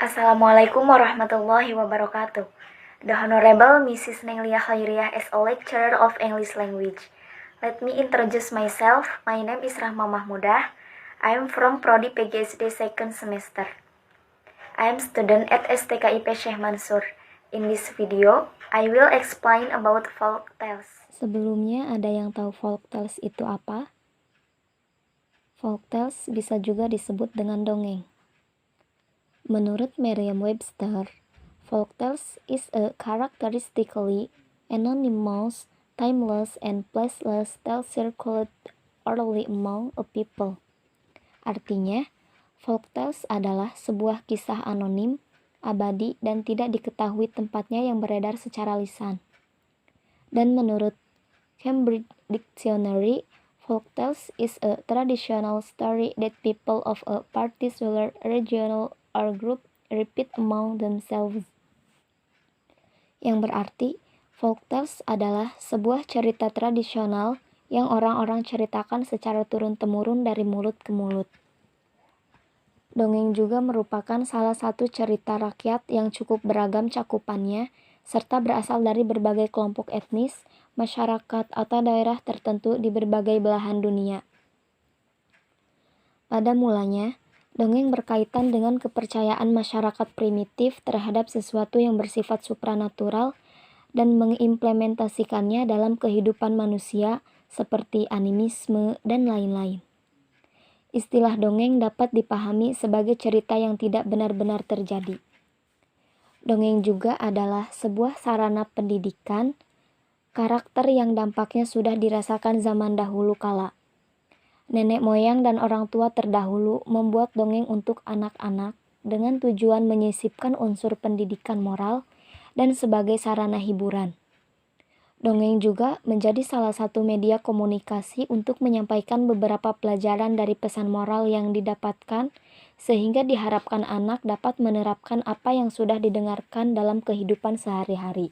Assalamualaikum warahmatullahi wabarakatuh. The Honorable Mrs. Nenglia Khairiyah as a lecturer of English language. Let me introduce myself. My name is Rahma Mahmudah. I am from Prodi PGSD second semester. I am student at STKIP Syekh Mansur. In this video, I will explain about folk tales. Sebelumnya, ada yang tahu folk tales itu apa? Folk tales bisa juga disebut dengan dongeng. Menurut Merriam-Webster, folk tales is a characteristically anonymous, timeless, and placeless tale circled orally among a people. Artinya, folk tales adalah sebuah kisah anonim, abadi, dan tidak diketahui tempatnya yang beredar secara lisan. Dan menurut Cambridge Dictionary, folk tales is a traditional story that people of a particular region or group repeat among themselves. Yang berarti, folk tales adalah sebuah cerita tradisional yang orang-orang ceritakan secara turun-temurun dari mulut ke mulut. Dongeng juga merupakan salah satu cerita rakyat yang cukup beragam cakupannya, serta berasal dari berbagai kelompok etnis, masyarakat, atau daerah tertentu di berbagai belahan dunia. Pada mulanya, dongeng berkaitan dengan kepercayaan masyarakat primitif terhadap sesuatu yang bersifat supranatural dan mengimplementasikannya dalam kehidupan manusia seperti animisme dan lain-lain. Istilah dongeng dapat dipahami sebagai cerita yang tidak benar-benar terjadi. Dongeng juga adalah sebuah sarana pendidikan, karakter yang dampaknya sudah dirasakan zaman dahulu kala. Nenek moyang dan orang tua terdahulu membuat dongeng untuk anak-anak dengan tujuan menyisipkan unsur pendidikan moral dan sebagai sarana hiburan. Dongeng juga menjadi salah satu media komunikasi untuk menyampaikan beberapa pelajaran dari pesan moral yang didapatkan, sehingga diharapkan anak dapat menerapkan apa yang sudah didengarkan dalam kehidupan sehari-hari.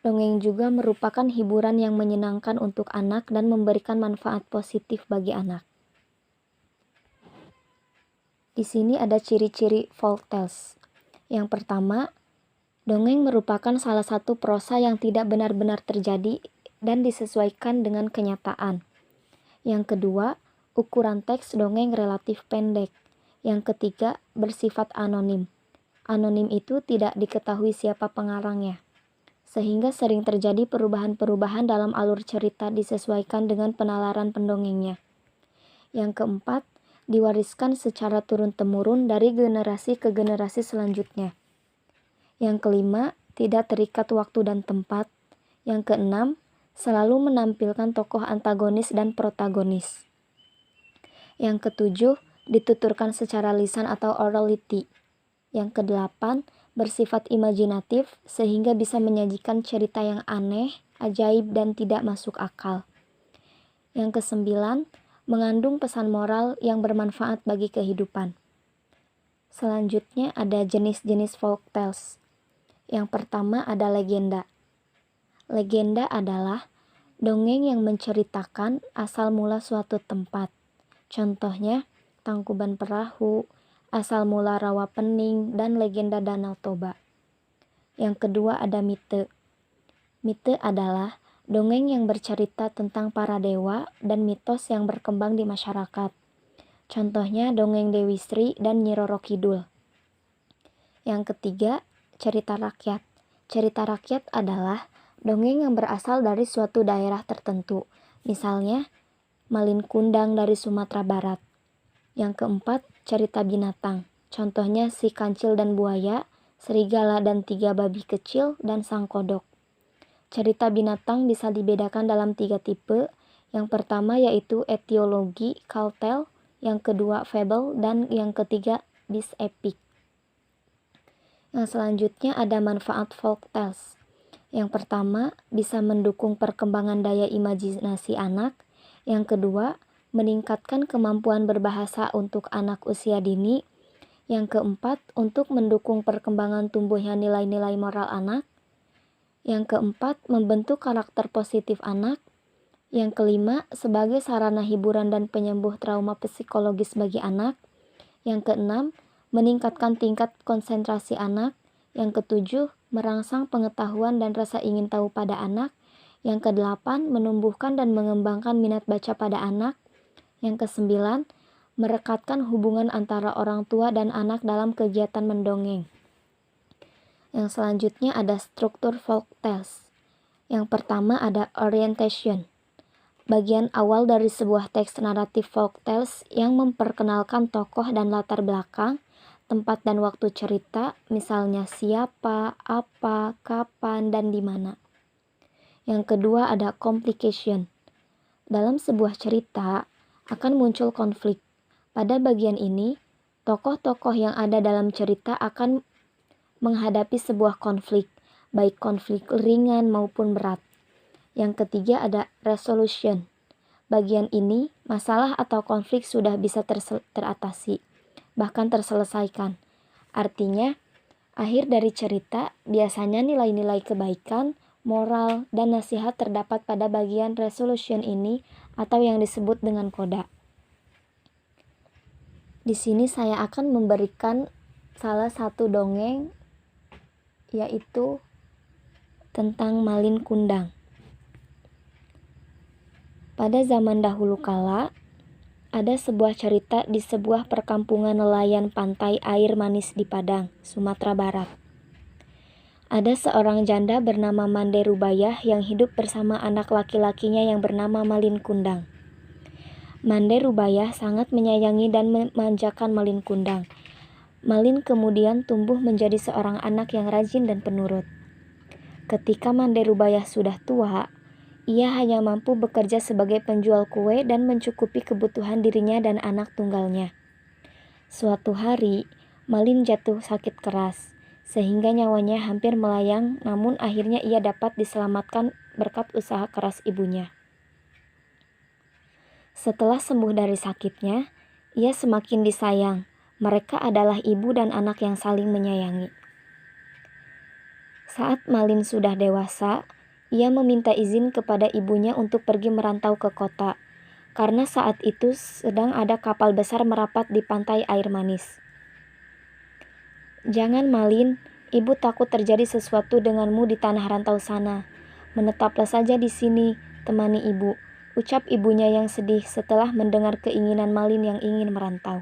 Dongeng juga merupakan hiburan yang menyenangkan untuk anak dan memberikan manfaat positif bagi anak. Di sini ada ciri-ciri folk tales. Yang pertama, dongeng merupakan salah satu prosa yang tidak benar-benar terjadi dan disesuaikan dengan kenyataan. Yang kedua, ukuran teks dongeng relatif pendek. Yang ketiga, bersifat anonim. Anonim itu tidak diketahui siapa pengarangnya, sehingga sering terjadi perubahan-perubahan dalam alur cerita disesuaikan dengan penalaran pendongengnya. Yang keempat, diwariskan secara turun-temurun dari generasi ke generasi selanjutnya. Yang kelima, tidak terikat waktu dan tempat. Yang keenam, selalu menampilkan tokoh antagonis dan protagonis. Yang ketujuh, dituturkan secara lisan atau orality. Yang kedelapan, bersifat imajinatif sehingga bisa menyajikan cerita yang aneh, ajaib, dan tidak masuk akal. Yang kesembilan, mengandung pesan moral yang bermanfaat bagi kehidupan. Selanjutnya ada jenis-jenis folk tales. Yang pertama ada legenda. Legenda adalah dongeng yang menceritakan asal mula suatu tempat. Contohnya, Tangkuban Perahu, asal mula Rawa Pening, dan legenda Danau Toba. Yang kedua ada mite. Mite adalah dongeng yang bercerita tentang para dewa dan mitos yang berkembang di masyarakat. Contohnya dongeng Dewi Sri dan Nyi Roro Kidul. Yang ketiga, cerita rakyat. Cerita rakyat adalah dongeng yang berasal dari suatu daerah tertentu. Misalnya, Malin Kundang dari Sumatera Barat. Yang keempat, cerita binatang. Contohnya Si Kancil dan Buaya, Serigala dan Tiga Babi Kecil, dan Sang Kodok. Cerita binatang bisa dibedakan dalam 3 tipe. Yang pertama yaitu etiologi, tale, yang kedua fable, dan yang ketiga bis epic. Yang selanjutnya ada manfaat folk tales. Yang pertama, bisa mendukung perkembangan daya imajinasi anak. Yang kedua, meningkatkan kemampuan berbahasa untuk anak usia dini. Yang keempat, untuk mendukung perkembangan tumbuhnya nilai-nilai moral anak. Yang keempat, membentuk karakter positif anak. Yang kelima, sebagai sarana hiburan dan penyembuh trauma psikologis bagi anak. Yang keenam, meningkatkan tingkat konsentrasi anak. Yang ketujuh, merangsang pengetahuan dan rasa ingin tahu pada anak. Yang kedelapan, menumbuhkan dan mengembangkan minat baca pada anak. Yang kesembilan, merekatkan hubungan antara orang tua dan anak dalam kegiatan mendongeng. Yang selanjutnya ada struktur folktales. Yang pertama ada orientation. Bagian awal dari sebuah teks naratif folktales yang memperkenalkan tokoh dan latar belakang, tempat dan waktu cerita, misalnya siapa, apa, kapan, dan di mana. Yang kedua ada complication. Dalam sebuah cerita akan muncul konflik. Pada bagian ini, tokoh-tokoh yang ada dalam cerita akan menghadapi sebuah konflik, baik konflik ringan maupun berat. Yang ketiga ada resolution. Bagian ini, masalah atau konflik sudah bisa teratasi, bahkan terselesaikan. Artinya, akhir dari cerita biasanya nilai-nilai kebaikan, moral, dan nasihat terdapat pada bagian resolution ini atau yang disebut dengan koda. Di sini saya akan memberikan salah satu dongeng, yaitu tentang Malin Kundang. Pada zaman dahulu kala, ada sebuah cerita di sebuah perkampungan nelayan pantai air manis di Padang, Sumatera Barat. Ada seorang janda bernama Mande Rubayah yang hidup bersama anak laki-lakinya yang bernama Malin Kundang. Mande Rubayah sangat menyayangi dan memanjakan Malin Kundang. Malin kemudian tumbuh menjadi seorang anak yang rajin dan penurut. Ketika Mande Rubayah sudah tua, ia hanya mampu bekerja sebagai penjual kue dan mencukupi kebutuhan dirinya dan anak tunggalnya. Suatu hari, Malin jatuh sakit keras, sehingga nyawanya hampir melayang, namun akhirnya ia dapat diselamatkan berkat usaha keras ibunya. Setelah sembuh dari sakitnya, ia semakin disayang. Mereka adalah ibu dan anak yang saling menyayangi. Saat Malin sudah dewasa, ia meminta izin kepada ibunya untuk pergi merantau ke kota, karena saat itu sedang ada kapal besar merapat di pantai air manis. "Jangan Malin, ibu takut terjadi sesuatu denganmu di tanah rantau sana. Menetaplah saja di sini, temani ibu," ucap ibunya yang sedih setelah mendengar keinginan Malin yang ingin merantau.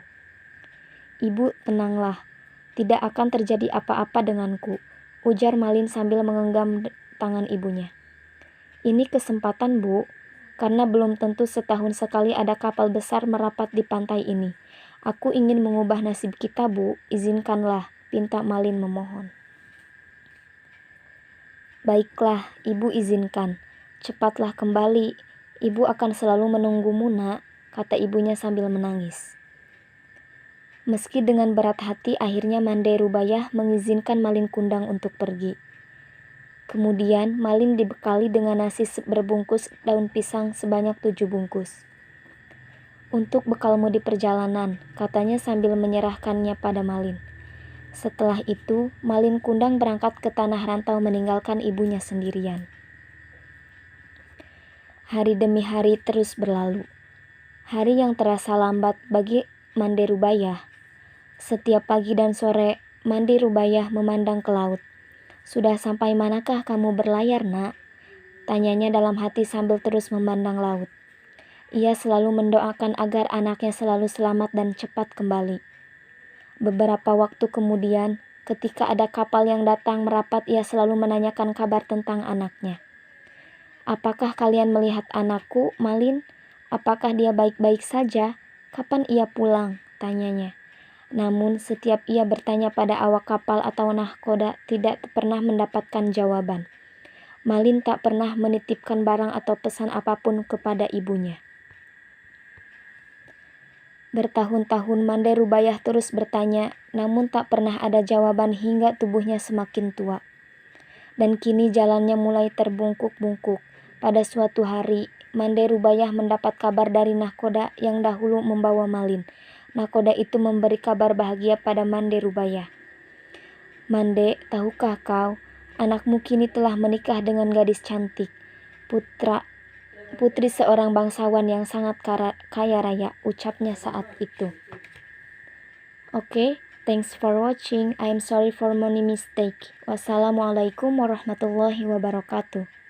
"Ibu, tenanglah, tidak akan terjadi apa-apa denganku," ujar Malin sambil menggenggam tangan ibunya. "Ini kesempatan, Bu, karena belum tentu setahun sekali ada kapal besar merapat di pantai ini. Aku ingin mengubah nasib kita, Bu, izinkanlah," pinta Malin memohon. "Baiklah, Ibu izinkan. Cepatlah kembali, Ibu akan selalu menunggumu, Nak," kata ibunya sambil menangis. Meski dengan berat hati, akhirnya Mande Rubayah mengizinkan Malin Kundang untuk pergi. Kemudian Malin dibekali dengan nasi berbungkus daun pisang sebanyak 7 bungkus. "Untuk bekalmu di perjalanan," katanya sambil menyerahkannya pada Malin. Setelah itu, Malin Kundang berangkat ke tanah rantau meninggalkan ibunya sendirian. Hari demi hari terus berlalu. Hari yang terasa lambat bagi Mande Rubayah. Setiap pagi dan sore, Mande Rubayah memandang ke laut. "Sudah sampai manakah kamu berlayar, Nak?" tanyanya dalam hati sambil terus memandang laut. Ia selalu mendoakan agar anaknya selalu selamat dan cepat kembali. Beberapa waktu kemudian, ketika ada kapal yang datang merapat, ia selalu menanyakan kabar tentang anaknya. "Apakah kalian melihat anakku, Malin? Apakah dia baik-baik saja? Kapan ia pulang?" tanyanya. Namun setiap ia bertanya pada awak kapal atau nahkoda tidak pernah mendapatkan jawaban. Malin tak pernah menitipkan barang atau pesan apapun kepada ibunya. Bertahun-tahun Mande Rubayah terus bertanya, namun tak pernah ada jawaban hingga tubuhnya semakin tua. Dan kini jalannya mulai terbungkuk-bungkuk. Pada suatu hari, Mande Rubayah mendapat kabar dari nahkoda yang dahulu membawa Malin. Nahkoda itu memberi kabar bahagia pada Mande Rubayah. "Mande, tahukah kau, anakmu kini telah menikah dengan gadis cantik, putri seorang bangsawan yang sangat kaya raya," ucapnya saat itu. Oke, Thanks for watching. I'm sorry for many mistake. Wassalamualaikum warahmatullahi wabarakatuh.